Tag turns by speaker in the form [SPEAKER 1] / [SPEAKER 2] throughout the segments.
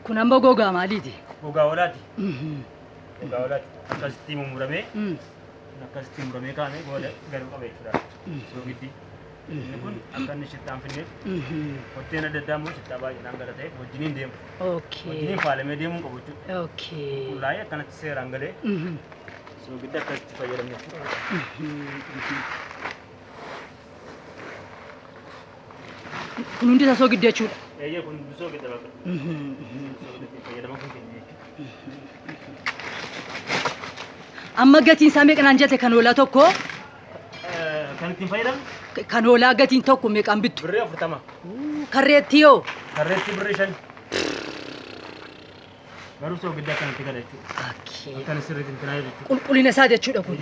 [SPEAKER 1] Kun amma gogaa maaliiti?
[SPEAKER 2] Gogaa hoolaati. Gogaa hoolaati. Akkasitti mummuramee akkasitti mummuramee kaa'amee booda garuu qabee jechuudha. Soogiddi. Inni kun akka inni shittaan finneef hotteen adda addaa immoo shittaa baay'inaan gara ta'e wajjiniin deemu. Wajjiniin faalamee deemuun qabu jechuudha. Qullaa'ee akkanatti seeraan galee soogidda akkasitti fayyadamne jechuudha.
[SPEAKER 1] Kun hundi isaa soogidda jechuudha.
[SPEAKER 2] Eeyyee kun hundi soogidda bakka. Soogidda fayyadama kun keenya jechuudha.
[SPEAKER 1] Amma gatiin isaa meeqaan jette kan hoolaa tokko?
[SPEAKER 2] Kan ittiin fayyadamu?
[SPEAKER 1] Kan hoolaa gatiin tokko meeqaan bittu?
[SPEAKER 2] Birrii 40.
[SPEAKER 1] Karreetti yoo?
[SPEAKER 2] Karreetti birrii 5. Garuu soogidda akkanatti gala jechuudha. Akkan sirriitti hin tinaa jechuudha.
[SPEAKER 1] Qulqullina isaa jechuudha kun.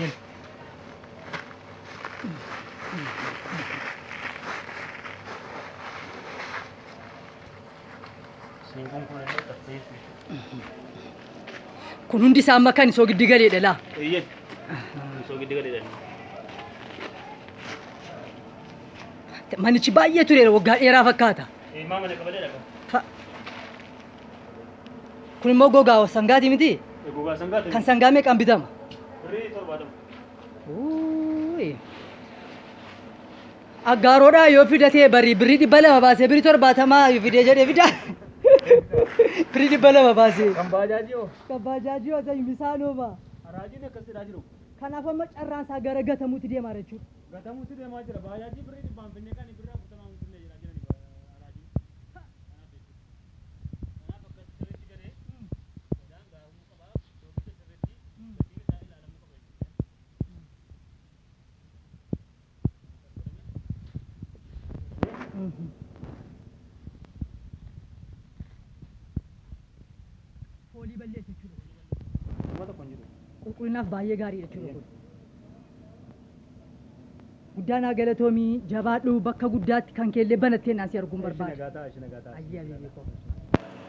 [SPEAKER 1] Kun hundi isaa amma kan soogiddi galeedha laa?
[SPEAKER 2] Eeyyee. Soogiddi galeedha.
[SPEAKER 1] Manichi baay'ee tureera waggaa dheeraa fakkaata.
[SPEAKER 2] Mana qabalee dhaqa.
[SPEAKER 1] Kun immoo gogaa sangaati miti?
[SPEAKER 2] Gogaa sangaati.
[SPEAKER 1] Kan sangaa meeqaan bitama?
[SPEAKER 2] Birrii 70.
[SPEAKER 1] Aggaaroodhaa yoo fidatee birrii 200 baasee birrii 70 yoo fidee jedhee fidaa. Birrii 200 baasee.
[SPEAKER 2] Kan baajaajii hoo?
[SPEAKER 1] Kan baajaajii hoo ta'e misaanuma.
[SPEAKER 2] Haraajiin akkasiidhaa jiru.
[SPEAKER 1] Kanaaf amma carraan isaa gara gatamuutti deemaa jechuudha.
[SPEAKER 2] Gatamuutti deemaa jira. Baajaajii birrii 100 finnee kan birrii 40 finnee jira jirani haraajiin. Kanaaf akkasitti sirriitti galee sodaan gaarumuu qabaa. Soogidda sirriitti gatiin isaa ilaalamuu qaba jechuudha. Foolii balleessa jechuudha. Qulqullinaaf baay'ee gaariidha jechuudha. Guddaan haa galatoomii jabaadhu bakka guddaatti kan keellee banattee naasii arguun barbaada.